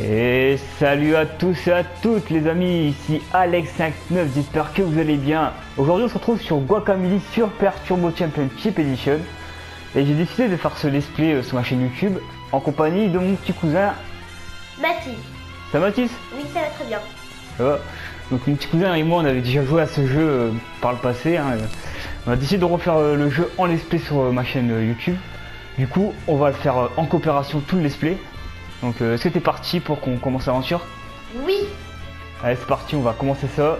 Et salut à tous et à toutes les amis, ici Alex59, j'espère que vous allez bien. Aujourd'hui on se retrouve sur Guacamelee Super Turbo Championship Edition. Et j'ai décidé de faire ce let's play sur ma chaîne YouTube en compagnie de mon petit cousin Mathis. Ça va Mathis? Oui, ça va très bien. Ça va. Donc mon petit cousin et moi on avait déjà joué à ce jeu par le passé. On a décidé de refaire le jeu en let's play sur ma chaîne YouTube. Du coup on va le faire en coopération tout le let's play. Donc est-ce que t'es parti pour qu'on commence l'aventure? Oui. Allez c'est parti, on va commencer ça.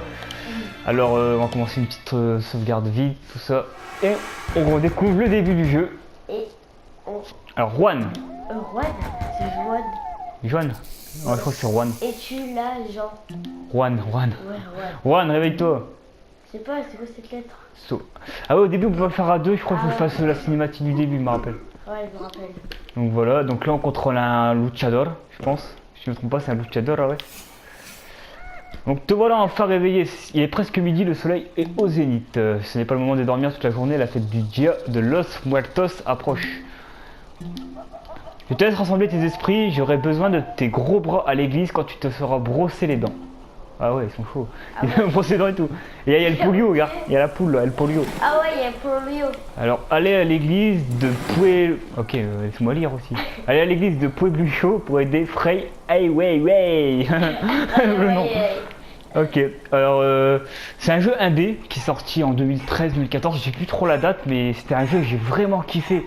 Alors on va commencer une petite sauvegarde vide, tout ça. Et on redécouvre le début du jeu. Et on... Alors Juan. Juan, c'est Juan. Juan? Ouais, je crois que c'est Juan. Et tu l'as, Jean. Juan. Ouais, Juan. Juan, réveille-toi. Je sais pas, c'est quoi cette lettre? Ah ouais, au début on peut pas le faire à deux, je crois qu'il faut que je fasse la cinématique du début, je me rappelle. Ouais, je me rappelle. Donc voilà, donc là on contrôle un luchador, je pense. Si je ne me trompe pas, c'est un luchador, ah ouais. Donc te voilà enfin réveillé, il est presque midi, le soleil est au zénith. Ce n'est pas le moment de dormir toute la journée, la fête du Dia de Los Muertos approche. Je te laisse rassembler tes esprits, j'aurai besoin de tes gros bras à l'église quand tu te seras brossé les dents. Ah ouais, ils sont chauds. Ah Ils vont brosser les dents et tout. Et il y a le polio, regarde, il y a la poule là, le polio. Ah ouais, il y a polio. Alors, allez à l'église de Pueblo... Ok, laisse-moi lire aussi. Allez à l'église de Pueblucho pour aider Frey Ai Weiwei. Le nom. Ok, alors c'est un jeu indé qui est sorti en 2013-2014, je sais plus trop la date, mais c'était un jeu que j'ai vraiment kiffé.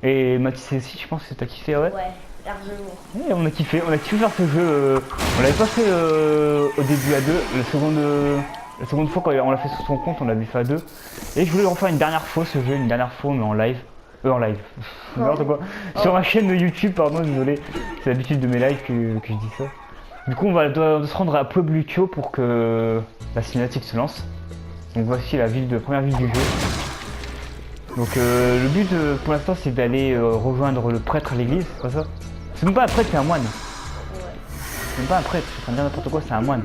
Et Mathis aussi, je pense que t'as kiffé, ouais. Ouais, largement. Et on a kiffé faire ce jeu. On l'avait pas fait au début à deux, la seconde fois quand on l'a fait sur son compte, on l'avait fait à deux. Et je voulais refaire une dernière fois ce jeu, une dernière fois mais en live. En live. N'importe quoi. Sur ma chaîne YouTube, pardon, désolé. C'est l'habitude de mes lives que je dis ça. Du coup, on doit se rendre à Pueblucho pour que la cinématique se lance. Donc voici la première ville du jeu. Donc le but pour l'instant c'est d'aller rejoindre le prêtre à l'église, c'est pas ça? C'est même pas un prêtre, c'est un moine. Ouais. C'est même pas un prêtre, je suis en train de dire n'importe quoi, c'est un moine.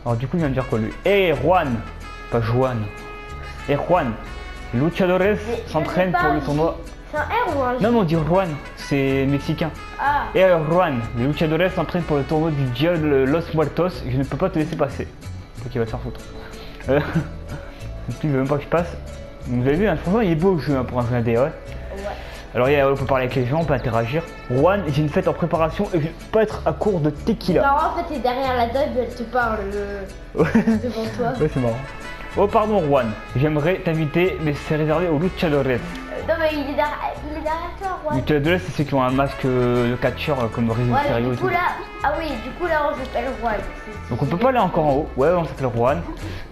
Alors du coup il vient de dire quoi lui? Eh Juan, pas Juan. Eh Juan, luchadores s'entraînent pour le tournoi. C'est un R ou un J? Non mais on dit Juan, c'est mexicain. Ah. Eh Juan, les luchadores s'entraînent pour le tournoi du Dia de Los Muertos, je ne peux pas te laisser passer. Ok, il va te faire foutre. Il veut même pas que je passe. Vous avez vu, hein, franchement il est beau le jeu hein, pour un jeu indé, ouais. Ouais. Alors on peut parler avec les gens, on peut interagir. Juan, j'ai une fête en préparation et je vais pas être à court de tequila. Non, en fait, t'es derrière la table, elle te parle devant toi. Ouais, c'est marrant. Oh pardon Juan, j'aimerais t'inviter mais c'est réservé aux luchadores. Non, mais il est derrière toi, Juan. Luchadores c'est ceux qui ont un masque de catcheur comme Rey Mysterio Ouais, et du coup tout. là, ah oui, du coup là on s'appelle Juan. Donc on peut pas aller encore en haut, ouais on s'appelle Juan.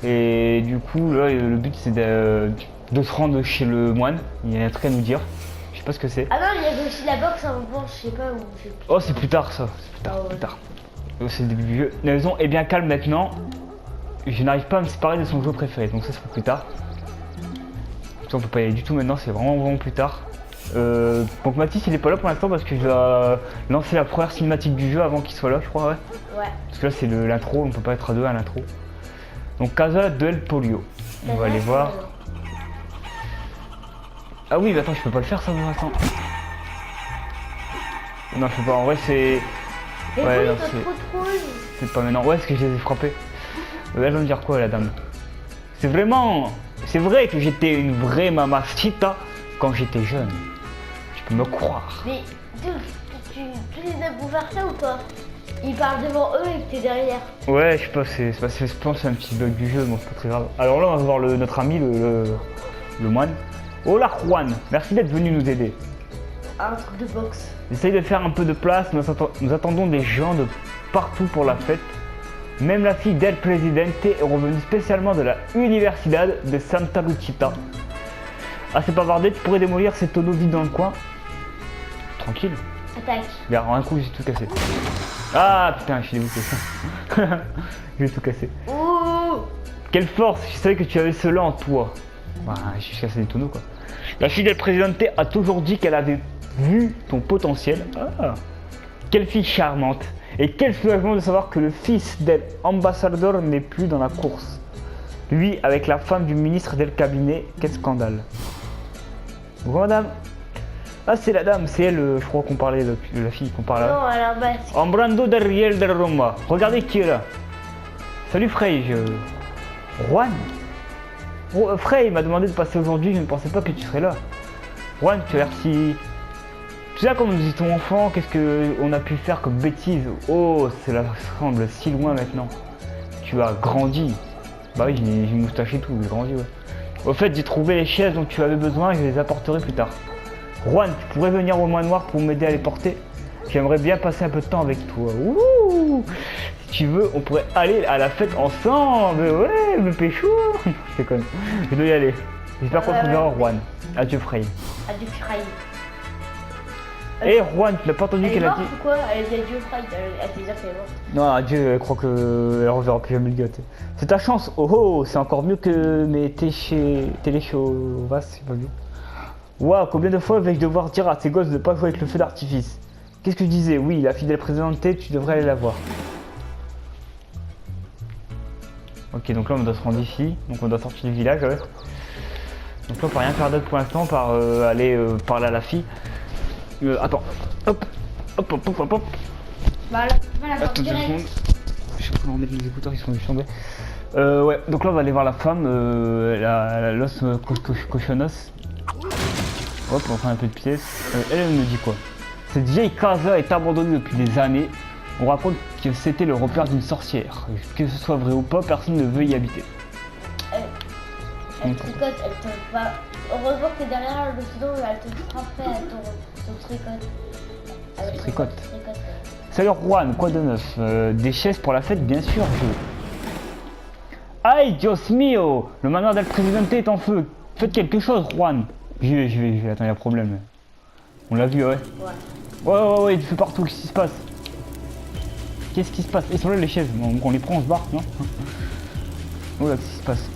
Et du coup là le but c'est de se rendre chez le moine, il y a un truc à nous dire. Je sais pas ce que c'est. Ah non, il y avait aussi la boxe à un moment, je sais pas où. Oh c'est plus tard ça, c'est plus tard, Ah ouais. plus tard. C'est le début du jeu. La maison est bien calme maintenant. Je n'arrive pas à me séparer de son jeu préféré, donc ça c'est pour plus tard. Ça on peut pas y aller du tout maintenant, c'est vraiment plus tard. Donc Mathis il est pas là pour l'instant parce que je dois lancer la première cinématique du jeu avant qu'il soit là je crois, ouais. Ouais. Parce que là c'est l'intro, on peut pas être à deux à l'intro. Donc Casa del Polio. On va aller voir. Ah oui mais attends je peux pas le faire ça pour l'instant. Non je peux pas, en vrai c'est... Mais Ouais, oui, non, t'as trop. c'est pas maintenant. Ouais, est-ce que je les ai frappés? Elle va me dire quoi la dame? C'est vrai que j'étais une vraie mamacita quand j'étais jeune. Tu peux me croire. Mais tu les as pour faire ça ou pas? Ils parlent devant eux et que t'es derrière. Ouais, je sais pas, je pense que c'est un petit bug du jeu, bon c'est pas très grave. Alors là on va voir notre ami le moine. Hola Juan, merci d'être venu nous aider. Un truc de boxe. J'essaye de faire un peu de place, nous attendons des gens de partout pour la fête. Même la fille del Presidente est revenue spécialement de la Universidad de Santa Lucita. Assez bavardé, tu pourrais démolir ces tonneaux vides dans le coin. Tranquille. Attaque. Regarde, en un coup j'ai tout cassé. Ah putain, je suis dégoûté. J'ai tout cassé. Ouh. Quelle force, je savais que tu avais cela en toi. Bah, j'ai juste cassé des tonneaux quoi. La fille del Presidente a toujours dit qu'elle avait vu ton potentiel. Ah. Quelle fille charmante. Et quel soulagement de savoir que le fils del ambassadeur n'est plus dans la course. Lui avec la femme du ministre del cabinet, quel scandale. Bonjour madame. Ah, c'est la dame, c'est elle, je crois qu'on parlait de la fille qu'on parlait. Non, alors bah, Ambrando d'Ariel del Roma. Regardez qui est là. Salut Frey, Juan. Oh, Frey m'a demandé de passer aujourd'hui, je ne pensais pas que tu serais là. Juan, tu as l'air si... Tu sais comme nous dit ton enfant, qu'est-ce qu'on a pu faire comme bêtise? Oh, cela semble si loin maintenant. Tu as grandi. Bah oui, j'ai une moustache et tout, j'ai grandi, ouais. Au fait, j'ai trouvé les chaises dont tu avais besoin et je les apporterai plus tard. Juan, tu pourrais venir au manoir pour m'aider à les porter? J'aimerais bien passer un peu de temps avec toi. Ouh, si tu veux, on pourrait aller à la fête ensemble. Ouais, me pécho. Je déconne. Je dois y aller. J'espère qu'on se verra, Juan. Adieu, Frey. adieu Fry. Eh, Juan, tu n'as pas entendu Elle est qu'elle a morte dit... ou quoi? Elle a dit adieu Fry, elle t'a dit qu'elle est morte. Non, adieu, elle croit qu'elle reverra plus jamais le gars. C'est ta chance. Oh oh, c'est encore mieux que mes téléchovas, c'est pas mieux. Waouh, combien de fois vais-je devoir dire à ces gosses de pas jouer avec le feu d'artifice? Qu'est-ce que je disais? Oui, la fidèle présidentée, tu devrais aller la voir. Ok, donc là on doit se rendre ici, donc on doit sortir du village, ouais. Donc là on peut rien faire d'autre pour l'instant par aller parler à la fille. Attends, hop, hop, hop, hop, hop, hop. Bah là, tu vas la voir Attends 2 secondes. direct. Je suis en train de remettre les écouteurs, ils sont juste tombés. Ouais, donc là on va aller voir la femme, la Los Cochonos. Hop, on prend un peu de pièces. Elle me dit quoi? Cette vieille casa est abandonnée depuis des années. On raconte que c'était le repère d'une sorcière. Que ce soit vrai ou pas, personne ne veut y habiter. Elle tricote, elle te va. Heureusement que t'es derrière le sinon elle te frapperait à ton tricote. Elle Tricote. tricote. Salut Juan, quoi de neuf? Des chaises pour la fête, bien sûr. Aïe, Dios mio! Le manoir del Presidente est en feu. Faites quelque chose, Juan. J'y vais. Attends, il y a un problème. On l'a vu, ouais. Ouais, il fait partout. Qu'est-ce qui se passe? Qu'est-ce qui se passe? Ils sont là les chaises. On les prend, on se barre, non? Oula, qu'est-ce qui se passe?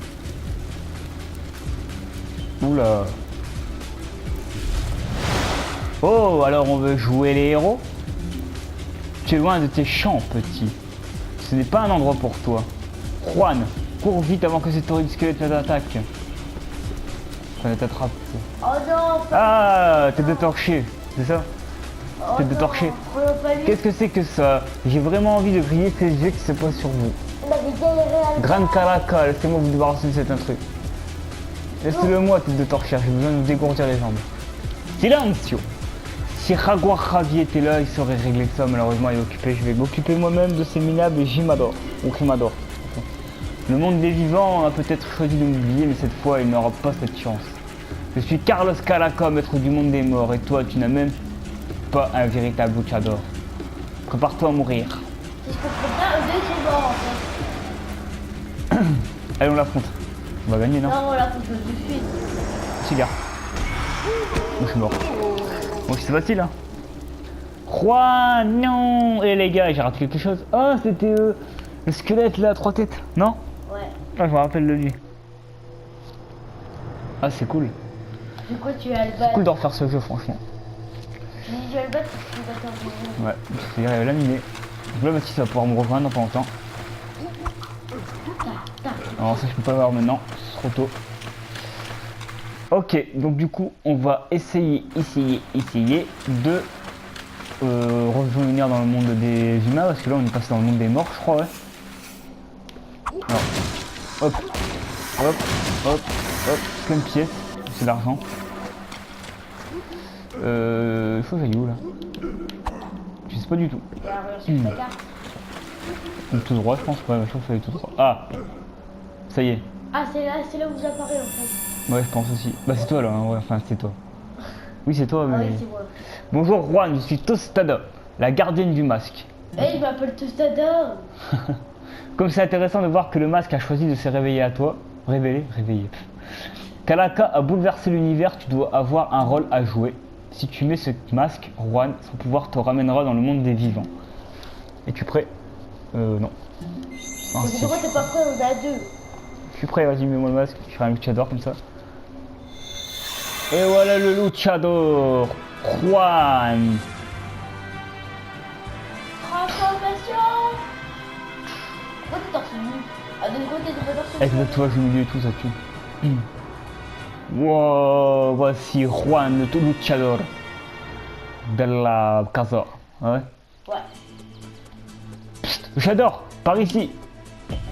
Oula. Oh, alors on veut jouer les héros? Tu es loin de tes champs, petit. Ce n'est pas un endroit pour toi. Juan, cours vite avant que cette horrible squelette t'attaque. Quand t'attrape. Oh non! Ah, tête de torché, c'est ça? Oh Tête de non, torché. on l'a pas lu. Qu'est-ce que c'est que ça? J'ai vraiment envie de griller ces yeux qui se posent sur vous. On avait galéré à le Grande Caraca, laissez-moi vous débarrasser de cet intrus. Laissez-le moi, tête de torchère, j'ai besoin de vous dégourdir les jambes. Silencio! Si Jaguar Javier était là, il saurait régler ça, malheureusement il est occupé. Je vais m'occuper moi-même de ces minables Jimador, ou Jimador. Le monde des vivants a peut-être choisi de m'oublier, mais cette fois il n'aura pas cette chance. Je suis Carlos Caraca, maître du monde des morts, et toi tu n'as même pas un véritable luchador. Prépare-toi à mourir. Si je comprends bien, eux deux c'est mort en fait. Allez, on l'affronte. On va gagner, non? Non, on l'a fait tout de suite. Cigare. Moi je suis mort. Bon, c'est facile, hein. Juan, non! Et les gars, j'ai raté quelque chose. Ah, c'était le squelette là, à 3 têtes, non? Ouais. Ah, je me rappelle de lui. Ah, c'est cool. Du coup, tu as le C'est battre. cool de refaire ce jeu, franchement. Tu dis tu as le battre parce que tu vas t'en Ouais, c'est laminé. Donc là, Baptiste va pouvoir me rejoindre dans pas longtemps. Alors, ça, je peux pas le voir maintenant, c'est trop tôt. Ok, donc du coup, on va essayer de revenir dans le monde des humains, parce que là, on est passé dans le monde des morts, je crois, ouais. Alors, hop, hop, hop, hop, plein de pièces, c'est de l'argent. Il faut que j'aille où, là? Je sais pas du tout. sur ta carte. Donc tout droit, je pense, ouais, je pense qu'il faut aller tout droit. Ah, ça y est. Ah, c'est là où vous apparaît en fait. Ouais, je pense aussi. Bah c'est toi là, hein, ouais, enfin c'est toi. Oui, c'est toi, Ah mais... oui, c'est moi. Bonjour Juan, je suis Tostada, la gardienne du masque. Eh, je m'appelle Tostada. Comme c'est intéressant de voir que le masque a choisi de se réveiller à toi. Révéler. Caraca a bouleversé l'univers, tu dois avoir un rôle à jouer. Si tu mets ce masque, Juan, son pouvoir te ramènera dans le monde des vivants. Es-tu prêt? Non. Ah, Mais si. pourquoi t'es pas prêt? On est à deux. Je suis prêt, vas-y, mets-moi le masque. Je ferai un luchador comme ça. Et voilà le luchador, Juan. Transformation. Pourquoi t'es torse nu? Ah, de l'autre côté, t'es pas torse nu. Avec le tatouage au milieu et tout, ça tue. Wow, voici Juan, le luchador. della casa. Ouais. Ouais. J'adore. Par ici.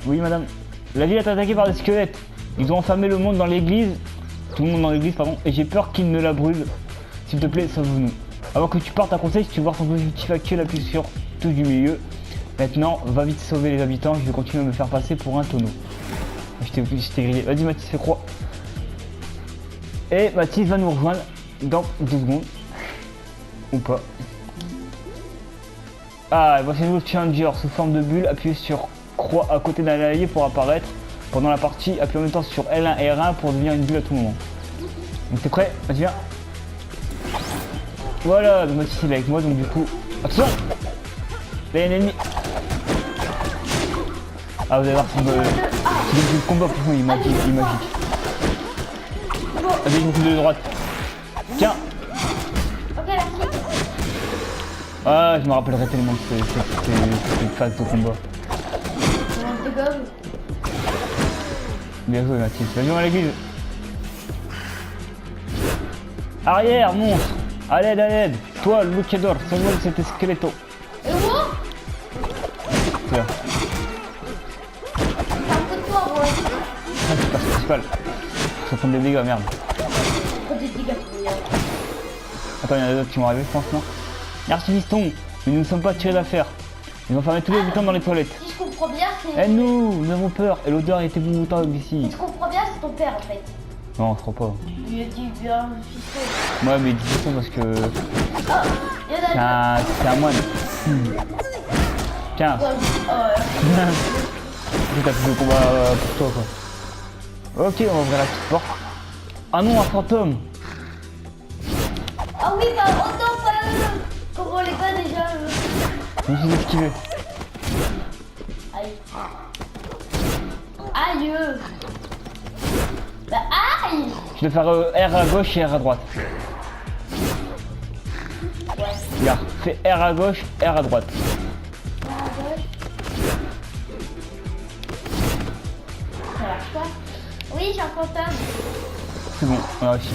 Oui, madame. La ville est attaquée par des squelettes. Ils ont enfermé le monde dans l'église. Tout le monde dans l'église, pardon. Et j'ai peur qu'ils ne la brûlent. S'il te plaît, sauve-nous. Avant que tu partes à conseil, si tu veux voir ton objectif actuel, appuie sur tout du milieu. Maintenant, va vite sauver les habitants. Je vais continuer à me faire passer pour un tonneau. Je t'ai grillé. Vas-y, Mathis, fais croix. Et Mathis va nous rejoindre dans 2 secondes. Ou pas. Ah, voici un nouveau challenger sous forme de bulle. Appuyez sur croix à côté d'un allié pour apparaître. Pendant la partie, appuyez en même temps sur L1 et R1 pour devenir une bulle à tout moment. Donc t'es prêt? Vas-y, viens. Voilà, donc Mathis il est avec moi, donc du coup... Attention! Là, il y a un ennemi. Ah, vous allez voir, c'est le combat, franchement, il est magique. Vas-y, une coup de droite. Tiens! Ok, merci. Ah, je me rappellerai tellement de cette phase de combat. On dégomme. Bien joué, Mathis. Vas-y, à l'église. Arrière, monstre. À l'aide. Toi, le luchador, sauve cet squeletto. Et moi? C'est là. C'est un peu de toi, ouais. Ah, c'est pas principal. Ça prend des dégâts, merde. Trop des dégâts. Attends, il y en a d'autres qui vont arriver, je pense, non? Merci, fiston. Mais nous ne sommes pas tirés d'affaire. Ils ont fermé tous les habitants dans les toilettes. Si je comprends bien, c'est... Et nous avons peur. Et l'odeur était épouvantable ici. Si je comprends bien, c'est ton père, en fait. Non, je crois pas. Il a dit bien le fiston. Ouais, mais il dit fiston parce que... Ah, il y en a deux. C'est un moine. Tiens. Ouais, T'as plus de combat pour toi, quoi. Ok, on va ouvrir la petite porte. Ah non, un fantôme. Ah oui, bah, oh non, pas le... Comment les gars, déjà Je me suis esquivé. Aïe. Aïe. Bah, aïe. Je vais faire R à gauche et R à droite. Ouais. Regarde, fais R à gauche, R à droite. À gauche. Ça marche pas? Oui, j'ai un fantôme. C'est bon, on a réussi.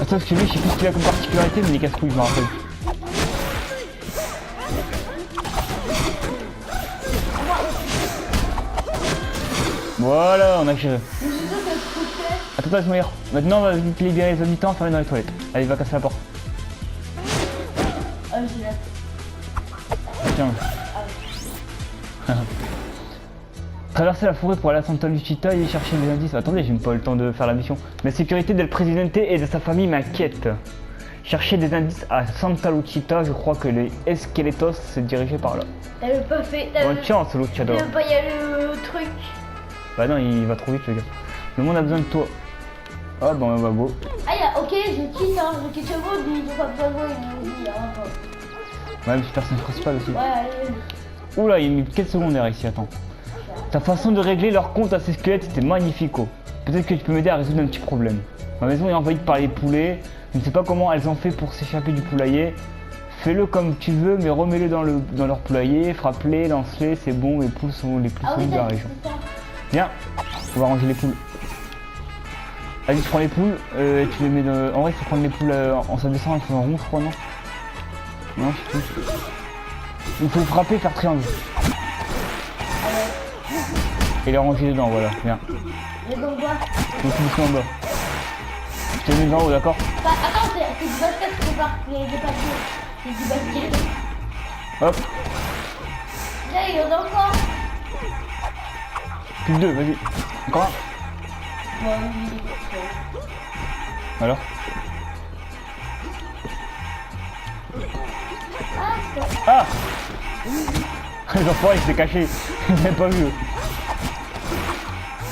Sauf que lui, je sais plus ce qu'il a comme particularité, mais il est casse-couilles, je me rappelle. Voilà, on a géré. Attends, laisse-moi lire. Maintenant, on va vite libérer les habitants, faire dans les toilettes. Allez, va casser la porte. Ah, j'ai là. Tiens. Traverser la forêt pour aller à Santa Lucita et chercher des indices. Attendez, j'ai même pas eu le temps de faire la mission. La sécurité del Presidente et de sa famille m'inquiète. Chercher des indices à Santa Lucita, je crois que les Esqueletos se dirigeaient par là. T'avais pas fait... Bonne chance, Luchador. T'avais pas y aller le truc. Bah non, il va trop vite, le gars. Le monde a besoin de toi. Ah bon, on va go. Ah, ok, je quitte le monde, ils ont pas besoin de moi, ils m'ont dit, hein. Ouais, mais c'est personnage principal aussi. Ouais, allez. Oula, il y a une quête secondaire ici, attends. Ta façon de régler leur compte à ces squelettes, c'était magnifico. Peut-être que tu peux m'aider à résoudre un petit problème. Ma maison est envahie par les poulets. Je ne sais pas comment elles ont fait pour s'échapper du poulailler. Fais-le comme tu veux, mais remets-les dans leur poulailler. Frappe-les, lance-les, c'est bon, les poules sont les plus Ah oui, solides de la t'as dit région. ça. Viens, on va ranger les poules. Vas-y, tu prends les poules, tu les mets dans... En vrai, il faut prendre les poules en s'abaissant, il faut en rond, je crois, non? Non, je sais plus. Il faut frapper, faire triangle. Et les ranger dedans, voilà, viens. Les bonbons. Donc tu en bas. Je te mets en haut, d'accord? Bah, attends, c'est du basket, c'est pas les papiers. C'est du basket. Hop, Là, il y en a encore. plus que deux, vas-y. Encore un. Bon, oui. Alors? Ah, c'est quoi? Ah! Les enfants, il s'est caché. Il n'a pas vu.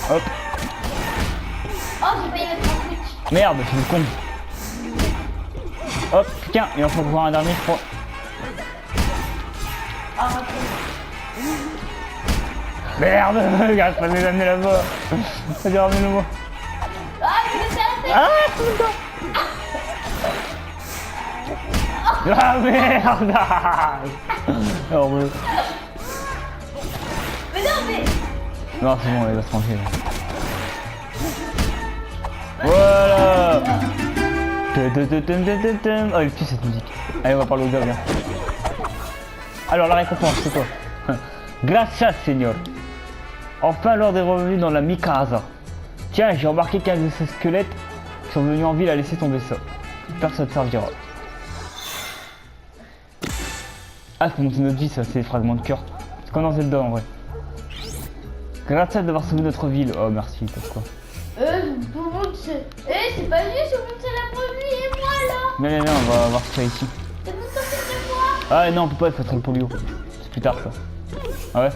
Hop. Oh, j'ai pas y mettre un switch. Merde, je suis con. Hop, tiens, il en faut voir un dernier, je crois. Ah, ok. Merde, regarde, je vais les amener là-bas. Vas-y, ramène-le-moi. Ah, je vais faire Ah, putain. Ah, merde. Alors, ouais. Mais non, mais... Non, c'est bon, il va se ranger. Là. Voilà. Oh, il tue cette musique. Allez, on va parler au gars, viens. Alors, la récompense, c'est quoi? Gracias, Seigneur. Enfin, l'ordre est revenu dans la mi-casa. Tiens, j'ai remarqué qu'un de ces squelettes qui sont venus en ville a laissé tomber ça. J'espère que ça te servira. Ah, faut monter notre vie, ça, c'est des fragments de cœur. C'est comme dans Zelda en vrai. Gracias d'avoir sauvé notre ville. Oh, merci, pourquoi? Tout le monde sait. C'est pas juste, tout le monde sait la première et moi là. Viens, on va voir ce qu'il y a ici. C'est tout ça, c'est moi. Ah non, on peut pas, il faut être le polio. C'est plus tard ça. Ah ouais?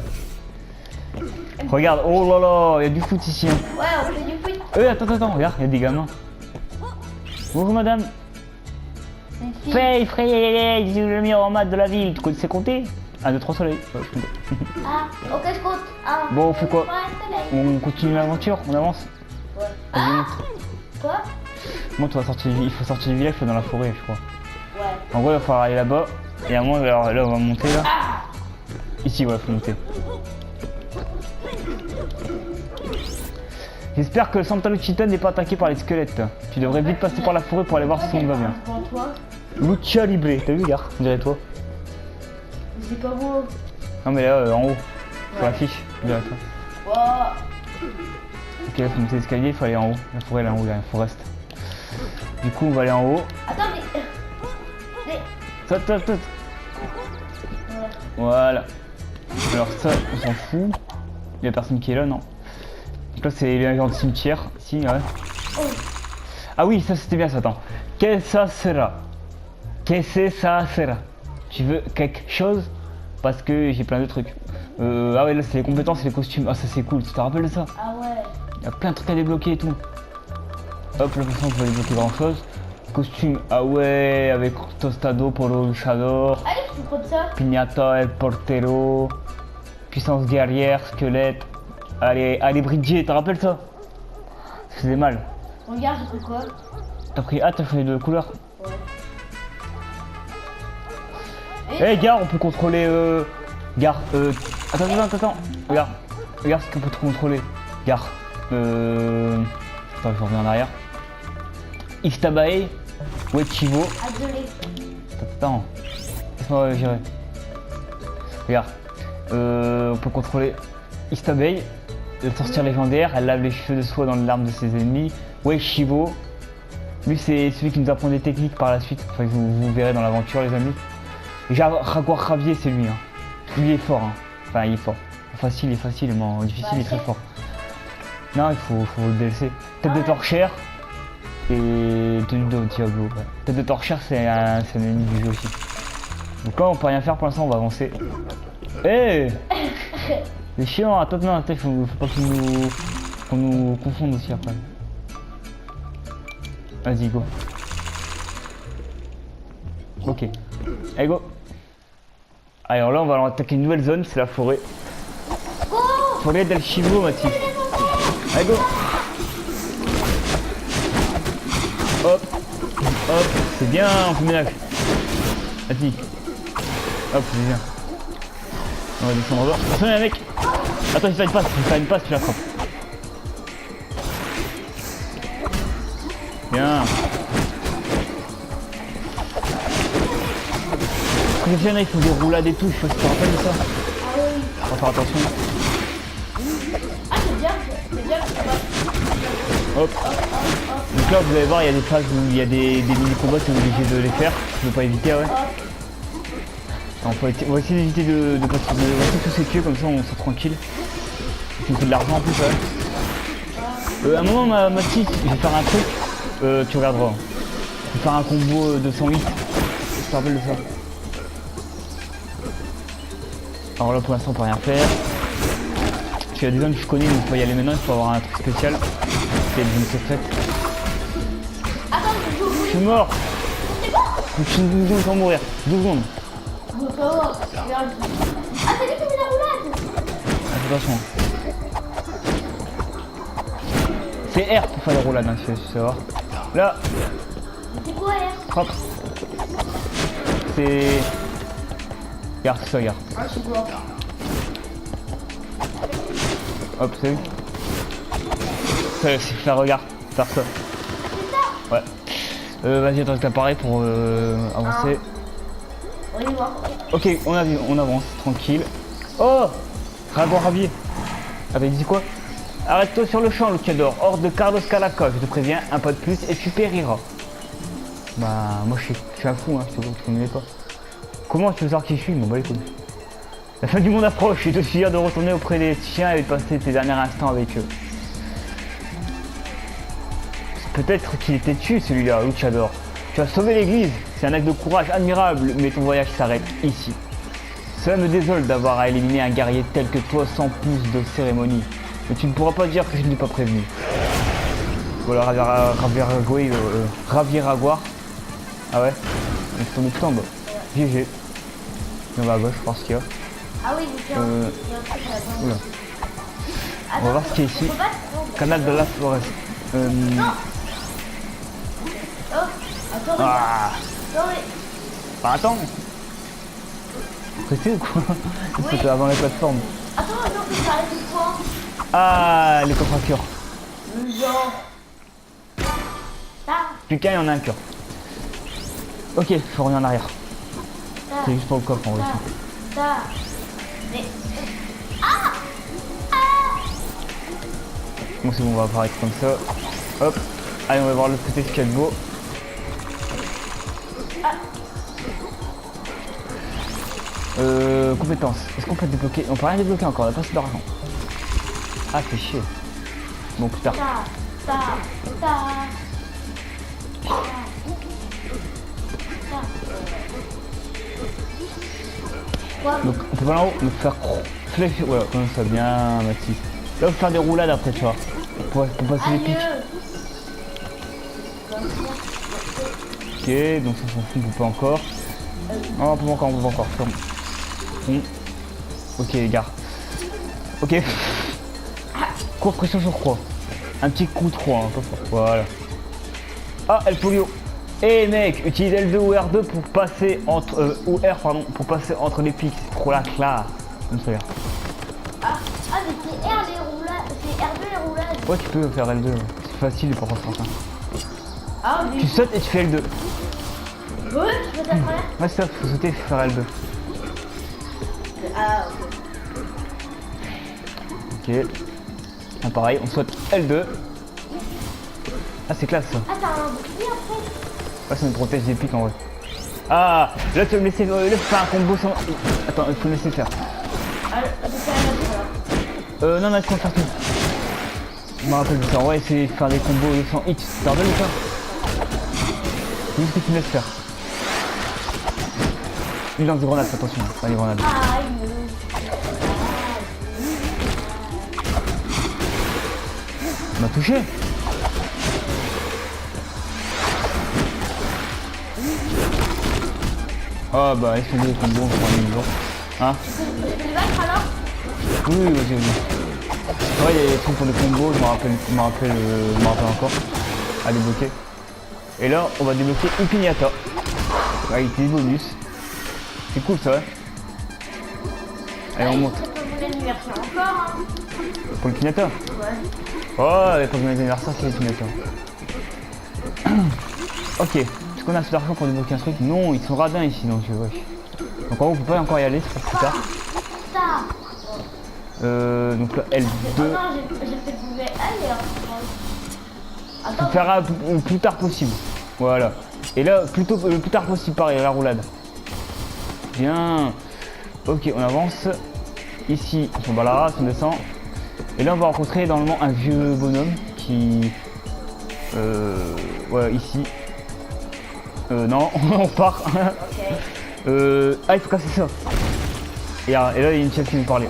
Regarde, oh là là, il y a du foot ici. Hein. Ouais, on fait du foot. Attends, regarde, il y a des gamins. Bonjour madame. Une fille. Faye, Frey, je suis le meilleur en maths de la ville. Tu sais compter? 1, 2, 3 soleil. Ouais, je compte. Ah, ok, je compte. Bon, on fait quoi? Ouais, On continue l'aventure, on avance. ouais. Vas-y, Ah, monte. quoi? Moi, il faut sortir du village, il faut dans la forêt, je crois. Ouais. En gros, il va falloir aller là-bas. Et à moi, alors, là, on va monter là. Ici, ouais, faut monter. J'espère que Santa Lucita n'est pas attaqué par les squelettes. Tu devrais vite passer par la forêt pour aller voir si tout va bien. Devant toi. Lucia Libre, t'as vu, regarde, on dirait toi. C'est pas beau. Non, mais là, en haut, sur l'affiche, on dirait toi. Wow. Ok, là, faut monter l'escalier, il faut aller en haut. La forêt, là en haut, il y a un forest. Du coup, on va aller en haut. Attends, mais. Saute. Ouais. Voilà. Alors, ça, on s'en fout. Il y a personne qui est là, non. Donc là, c'est les gens de cimetière. Si, ouais. Oh. Ah oui, ça c'était bien ça, attends. Que ça sera? Tu veux quelque chose? Parce que j'ai plein de trucs. Ah ouais, là c'est les compétences et les costumes. Ah ça c'est cool, tu te rappelles de ça? Ah ouais. Il y a plein de trucs à débloquer et tout. Hop, là de toute façon on peut débloquer grand chose. Costume, ah ouais, avec Tostado, Polo Luchador, Allez, tu prends ça. Piñata, El Portero, puissance guerrière, squelette. Allez Bridget, te rappelles ça? Ça faisait mal. Regarde, j'ai pris quoi? T'as pris, t'as fait de couleurs. Ouais. Eh gars, on peut contrôler Gare, attends, regarde ce qu'on peut contrôler. Gare, attends, je reviens en arrière. Istabae, Wechivo. Adolé. Attends, laisse-moi gérer. Regarde, on peut contrôler Istabae, la sorcière légendaire, elle lave les cheveux de soie dans l'arme de ses ennemis. Wechivo, lui c'est celui qui nous apprend des techniques par la suite, enfin vous verrez dans l'aventure les amis. Jaguar Ravier c'est lui, hein. Lui il est fort, hein. Enfin il est fort. Facile il est facile, mais en difficile il est très fort. Non il faut le DLC. Tête de torchère et tenue de Diablo. Ouais. Tête de torchère c'est un ennemi du jeu aussi. Donc là on peut rien faire pour l'instant, on va avancer. Eh c'est chiant, attends, faut pas qu'on nous confonde aussi après. Vas-y go. Ok. Allez go. Alors là on va attaquer une nouvelle zone, c'est la forêt. Forêt del Chivo Mathis. Allez go. Hop. C'est bien, on fait ménage. Vas-y. Hop, c'est bien. On va descendre en bas. Attention il y a un mec. Attends, il fait une passe, tu la frappes. Bien. Quand il y en a, ils font des roulades et tout, je sais pas si tu te rappelles de ça. Ah oui. Faut faire attention. Ah, c'est bien, ça va. Hop. Donc là, vous allez voir, il y a des phases où il y a des mini-combats, c'est obligé de les faire. Je ne veux pas éviter, ouais. On va essayer d'éviter de passer tous ces queues, comme ça on sort tranquille. Et puis on fait de l'argent en plus, ouais. À un moment, Mathis, je vais faire un truc, tu regarderas. Je vais faire un combo 208. Je te rappelle de ça. Alors là, pour l'instant, on peut rien faire. Il y a des zones que je connais, donc il faut y aller maintenant, il faut avoir un truc spécial. C'est une secrète. Attends, Je suis mort. Je suis 12 secondes sans mourir. 12 secondes. bon, ça va. Regarde. Ah, c'est lui qui fait la roulade. Attention. C'est R pour faire les roulades, hein, si tu veux savoir. Là, C'est quoi, R? hop. C'est... Regarde, c'est ça, regarde. Ah, je sais quoi. Hop, c'est vu. Ça, c'est faire, regarde, faire ça. C'est ça. Ouais. Vas-y, attends, t'apparais pour avancer. Oui, moi. Ok, on avance, tranquille. Oh, Dragon Ravier. Ah bah il dit quoi? Arrête-toi sur le champ, Luchador. Hors de Carlos Calaca, je te préviens, un pas de plus et tu périras. Bah, moi je suis un fou, hein, je te connais pas. Comment tu veux savoir qui je suis? Bon, bah les couilles. La fin du monde approche, et te suis de retourner auprès des chiens et de passer tes derniers instants avec eux. Peut-être qu'il était tué celui-là, Luchador. Tu as sauvé l'église, c'est un acte de courage admirable, mais ton voyage s'arrête ici. Cela me désole d'avoir à éliminer un guerrier tel que toi sans plus de cérémonie. Mais tu ne pourras pas dire que je ne l'ai pas prévenu. Voilà, Raviraguar. Ah ouais? On est tombé tout en bas. GG. On va à gauche, je pense qu'il y a. Ah oui, il y a un truc là-dedans. Oula. On va voir ce qu'il y a ici. Faut pas te prendre. Canal de la forêt. Non. Oh, attends, Ah. non mais... Bah attends. Pressé ou quoi? C'était avant les plateformes. Attends, faut s'arrêter une fois. Ah, les coffres. Genre... Ça, Plus qu'un, il y en a un cœur. Ok, faut revenir en arrière. ça, C'est juste pour le coffre en vrai. ça. Mais... Bon c'est bon, on va apparaître comme ça. Hop. Allez, on va voir le côté ce qu'il y a de beau. Compétences. Est-ce qu'on peut débloquer? On peut rien débloquer encore, on a pas assez d'argent. Ah, c'est chier. Bon, plus tard. Ça. Quoi? Donc, on peut pas en haut, donc faire flèche. Voilà, comme ça, bien, Mathis. Là, on peut faire des roulades après, tu vois. Pour passer les pics. Ok, donc ça s'en fout, on peut pas encore. Non, on peut pas encore. Ok, les gars. Ok. Courte pression sur croix. Un petit coup de croix, hein, pas fort. Voilà. Ah, El Polio. Eh mec, utilise L2 ou R2 pour passer entre... ou R, pardon, pour passer entre les pics. C'est trop la classe. Comme ça, regarde. Mais c'est R les roulades, c'est R2 les roulades. Ouais, tu peux faire L2. C'est facile pour faire ça. Ah, mais... Tu sautes et tu fais L2. Ouais, tu peux t'apprendre. Ouais, c'est ça, faut sauter et faire L2. Ah, ok. Ok. Ah, pareil, on saute L2. Ah, c'est classe ça. Ah, t'as un bouclier après. Ouais, ça me protège des pics en vrai. Ah, là tu vas me laisser faire un combo sans... Attends, il faut me laisser faire. Ah, c'est la même. Non, est-ce qu'on va faire tout? Je me rappelle de ça, on va essayer de faire des combos de 100 hits. T'as rappelles ou pas? C'est juste que tu me laisses faire. Il lance des grenades, attention, pas des grenades. On m'a touché. Ah bah laisse tomber les combos, on prend les jours. Hein? Je peux les battre alors? Oui, vas-y. Ouais, il y a des trucs pour des combos, je me rappelle encore. À débloquer. Et là, on va débloquer une pignata. Avec des bonus. C'est cool ça, ouais. Allez, on monte. Je peux vous l'anniversaire encore, hein. Pour le pignata? Ouais. Oh, les premiers anniversaires, c'est les pignata. Ok. Est-ce qu'on a assez d'argent pour débloquer un truc? Non, ils sont radins ici, donc wesh. Donc en haut, on peut pas encore y aller, c'est pour plus tard. Ça. Donc là, L2. Oh non, j'ai fait du aller. Faut Attends. faire le plus tard possible. Voilà. Et là, plutôt le plus tard possible, pareil, la roulade. Bien. Ok, on avance. Ici, on s'en bat la race, on descend. Et là, on va rencontrer normalement un vieux bonhomme qui... ouais, ici. Non, on part. Ok. Ah, il faut casser ça. Et là, il y a une chatte qui nous parlait.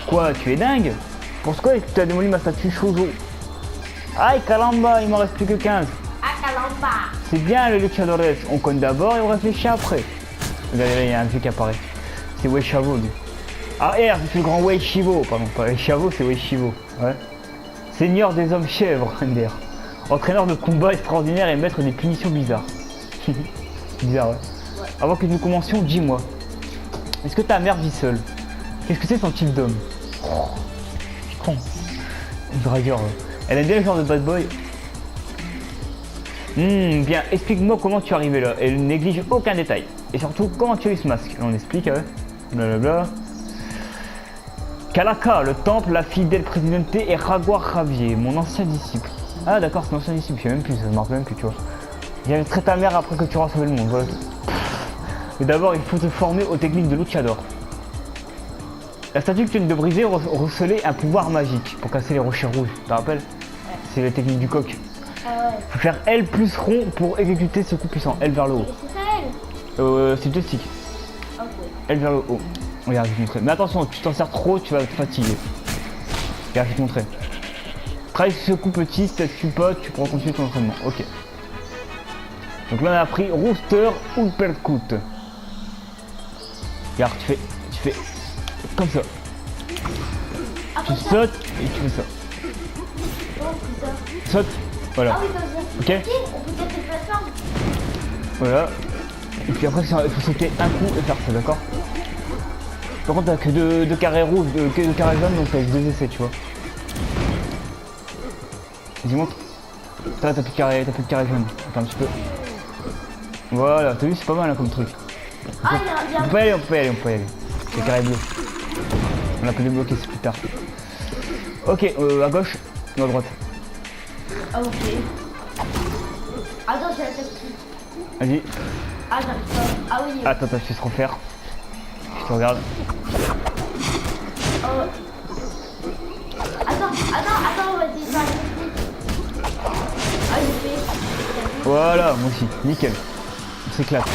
Quoi, tu es dingue? Pourquoi tu as démoli ma statue Shoujo? Aïe, Kalamba, il m'en reste plus que 15. Ah, Kalamba. C'est bien le Luchadores, on connaît d'abord et on réfléchit après. Regardez là, il y a un vieux qui apparaît. C'est Weishavo lui. Ah, c'est le grand Weishivo, pardon, pas Weishavo, c'est Weishivo. Ouais. Seigneur des hommes chèvres, Ender. Entraîneur de combat extraordinaire et maître des punitions bizarres. Bizarre, ouais. Avant que nous commencions, dis-moi. Est-ce que ta mère vit seule? Qu'est-ce que c'est son type d'homme? Oh, con. Une dragueur. Elle aime bien le genre de bad boy. Bien, explique-moi comment tu es arrivé là. Elle ne néglige aucun détail. Et surtout, comment tu as eu ce masque. Là, on explique, blablabla. Kalaka, le temple, la fidèle présidente et Ragua Ravier, mon ancien disciple. Ah d'accord, c'est mon ancien disciple, je sais même plus, ça me rappelle même plus, tu vois. J'avais traité ta mère après que tu auras sauvé le monde, voilà tout. Mais d'abord, il faut te former aux techniques de Luchador. La statue que tu viens de briser recelait un pouvoir magique pour casser les rochers rouges, tu te rappelles? C'est la technique du coq. Ah ouais. Faut faire L plus rond pour exécuter ce coup puissant, L vers le haut. Et c'est ça elle? C'est deux sticks. Ok. L vers le haut. Regarde, je vais te montrer. Mais attention, tu t'en sers trop, tu vas te fatiguer. Regarde, je vais te montrer. Travaille ce coup petit, si ça ne suffit pas, tu pourras continuer ton entraînement. Ok. Donc là, on a appris Rooster ou Percut. Regarde, tu fais comme ça. Ah, Tu comme ça. sautes et tu fais ça. Oh putain. Saute, voilà. Ah oui, comme ça. Ok. Ok, on peut casser le plateforme. Voilà. Et puis après, il faut sauter un coup et faire ça, d'accord? Par contre, t'as que deux carrés rouges, que deux carrés jaunes, donc t'as deux essais, tu vois. Vas-y, monte. T'as plus de carré jaune. Attends un petit peu. Voilà, t'as vu, c'est pas mal hein, comme truc. Ah, il y a On peut y aller, on peut y aller. C'est carré bleu. On a pu débloquer, c'est plus tard. Ok, à gauche ou à droite? Ah ok. Attends, j'ai la tête. Vas-y. Ah, j'arrive pas. Ah oui. Attends, je vais se refaire. Je te regarde. Oh. Attends, vas-y, ça Ah, j'ai fait. Voilà, moi aussi, nickel. On s'éclate.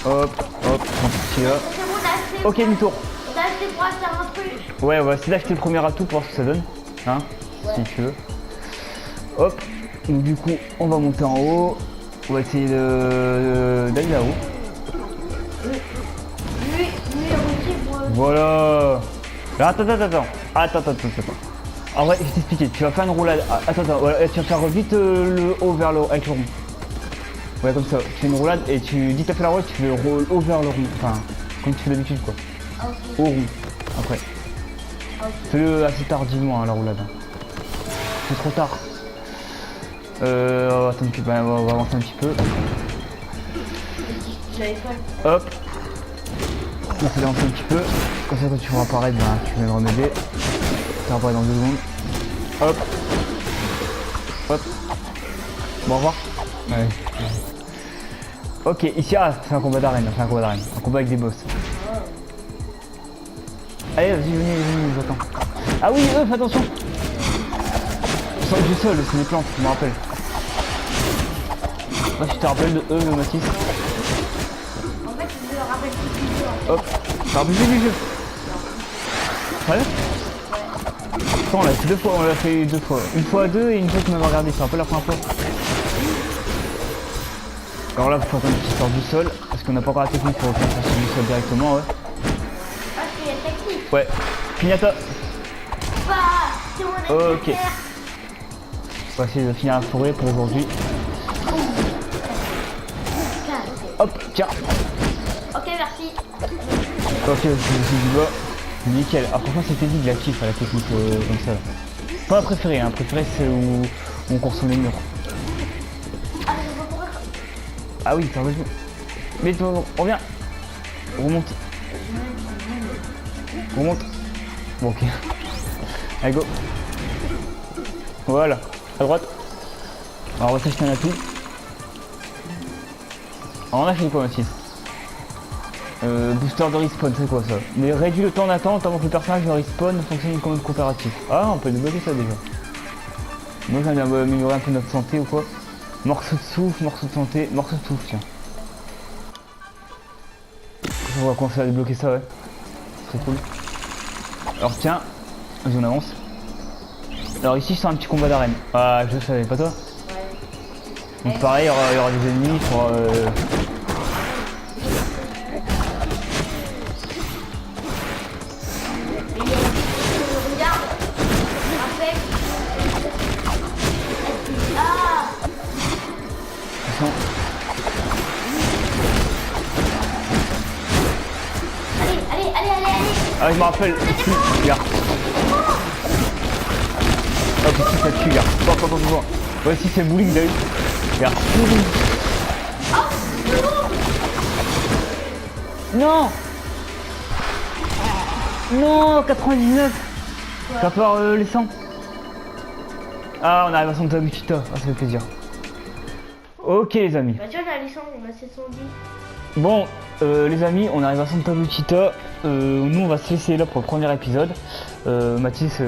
Hop, on continue là. C'est bon, on a acheté. Ok, demi-tour. On a acheté pour faire un truc. Ouais, on va essayer d'acheter le premier atout pour voir ce que ça donne. Hein, si tu veux. Hop. Donc du coup, on va monter en haut. On va essayer d'aller là-haut. Lui, Rocky, pour... Voilà. Là, attends. En vrai, je vais t'expliquer. Tu vas faire une roulade. Attends. Voilà, tu vas faire vite le haut vers le haut avec le rond. Ouais, comme ça. Tu fais une roulade et tu dis que t'as fait la roulade, tu fais le haut vers le rond. Enfin, comme tu fais d'habitude, quoi. Ok. Au rond. Après. Ok. Fais-le assez tardivement, hein, la roulade. C'est trop tard. On va attendre un petit peu, on va avancer un petit peu. J'avais pas. Hop. On essaie d'avancer un petit peu. Comme ça, quand tu vas apparaître, ben, tu viens de remédier. Tu vas apparaître dans 2 secondes. Hop. Bon, au revoir. Ouais. Ok, ici, c'est un combat d'arène. Un combat avec des boss. Allez, vas-y, venez, j'attends. Ah oui, fais attention. Ils sont du sol, c'est des plantes, je me rappelle. Moi, je te rappelle de le Mathis. En fait, je me rappelle plus du jeu. Hop, t'as rappelé du jeu. Ouais. Attends, on l'a fait 2 fois, on l'a fait 2 fois. Une fois à 2 et une fois que tu m'avais regardé, c'est un peu la première fois. Alors là, il faut attendre qu'il sorte du sol, parce qu'on n'a pas encore la technique pour faire sortir du sol directement, ouais. Ah, c'est la technique. Ouais, Pignata. Bah, c'est mon Ok. adversaire. On va essayer de finir la forêt pour aujourd'hui. Hop, tiens. Ok, merci. Ok, je suis du bas. Nickel. Ah, franchement, c'était dit de la kiff à la technique comme ça. Là. Pas ma préférée, hein. Préférée, c'est où on court sur les murs. Ah, je vois pourquoi. Ah oui, t'as raison. Mais reviens. Remonte. Bon, ok. Allez, go. Voilà. À droite. Alors, on va s'acheter un atout. Alors, on a fait quoi aussi? Booster de respawn, c'est quoi ça? Mais réduit le temps d'attente avant que le personnage de respawn fonctionne comme coopératif. Ah, on peut débloquer ça déjà. Moi j'aime bien améliorer un peu notre santé ou quoi. Morceau de souffle, morceau de santé, morceau de souffle, tiens. On va commencer à débloquer ça, ouais. C'est cool. Alors tiens, vas-y on avance. Alors ici c'est un petit combat d'arène. Ah, je savais, pas toi? Ouais. Donc pareil, il y aura des ennemis, il faudra... Regarde. Après. Ah. Attention. Allez. Ah, je me rappelle, ici, regarde. Hop, ici ça tue, regarde. Bon. Ouais, ici c'est bowling, t'as vu? Merci. Non. Non, 99. Ça part les 100. Ah, on arrive à Santa Lucita. Ah, ça fait plaisir. Ok, les amis. Bah, tu vois, on a les 100, on a 710. Bon, les amis, on arrive à Santa Lucita. Nous, on va se laisser là pour le premier épisode. Mathis,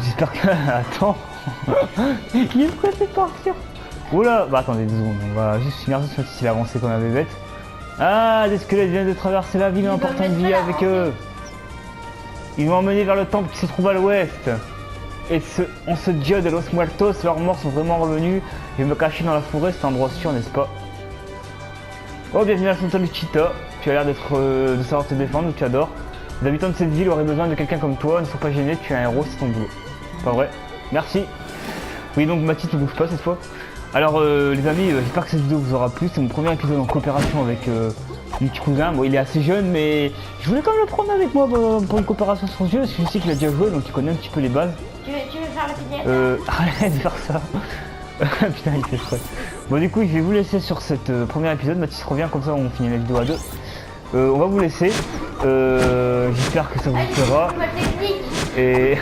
j'espère que. Attends. Il est prêt de partir. Oula, bah attendez 2 secondes. On va juste finir ça. Mathis, il a avancé comme un bébête. Ah, des squelettes viennent de traverser la ville en emportant une vie avec eux. Ils vont emmener vers le temple qui se trouve à l'ouest. Et en ce dia de Los Muertos, leurs morts sont vraiment revenus. Je vais me cacher dans la forêt, c'est un endroit sûr, n'est-ce pas? Oh, bienvenue à Santa Lucita. Tu as l'air d'être de savoir te défendre, tu adores. Les habitants de cette ville auraient besoin de quelqu'un comme toi. Ne sois pas gêné, tu es un héros, c'est ton boulot. Pas vrai? Merci. Oui, donc Mathis ne bouge pas cette fois. Alors les amis, j'espère que cette vidéo vous aura plu. C'est mon premier épisode en coopération avec mon petit cousin. Bon, il est assez jeune, mais je voulais quand même le prendre avec moi pour une coopération sur ce jeu, parce que je sais qu'il a déjà joué, donc il connaît un petit peu les bases. Tu veux faire la PDF Arrête de faire ça. Putain, il fait frais. Bon, du coup, je vais vous laisser sur cette premier épisode. Mathis revient, comme ça on finit la vidéo à 2. On va vous laisser. J'espère que ça vous plaira. Et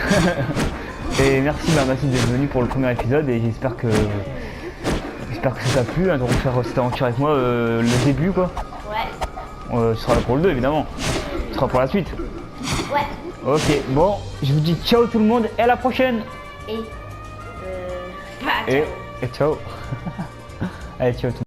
et merci Mathis d'être venu pour le premier épisode, et j'espère que ça t'a plu, hein, de refaire cette aventure avec moi, le début quoi. Ouais. Tu seras là pour le 2 évidemment. Tu seras pour la suite. Ouais. Ok, bon, je vous dis ciao tout le monde et à la prochaine. Et bah, ciao. Et ciao. Allez, ciao tout le monde.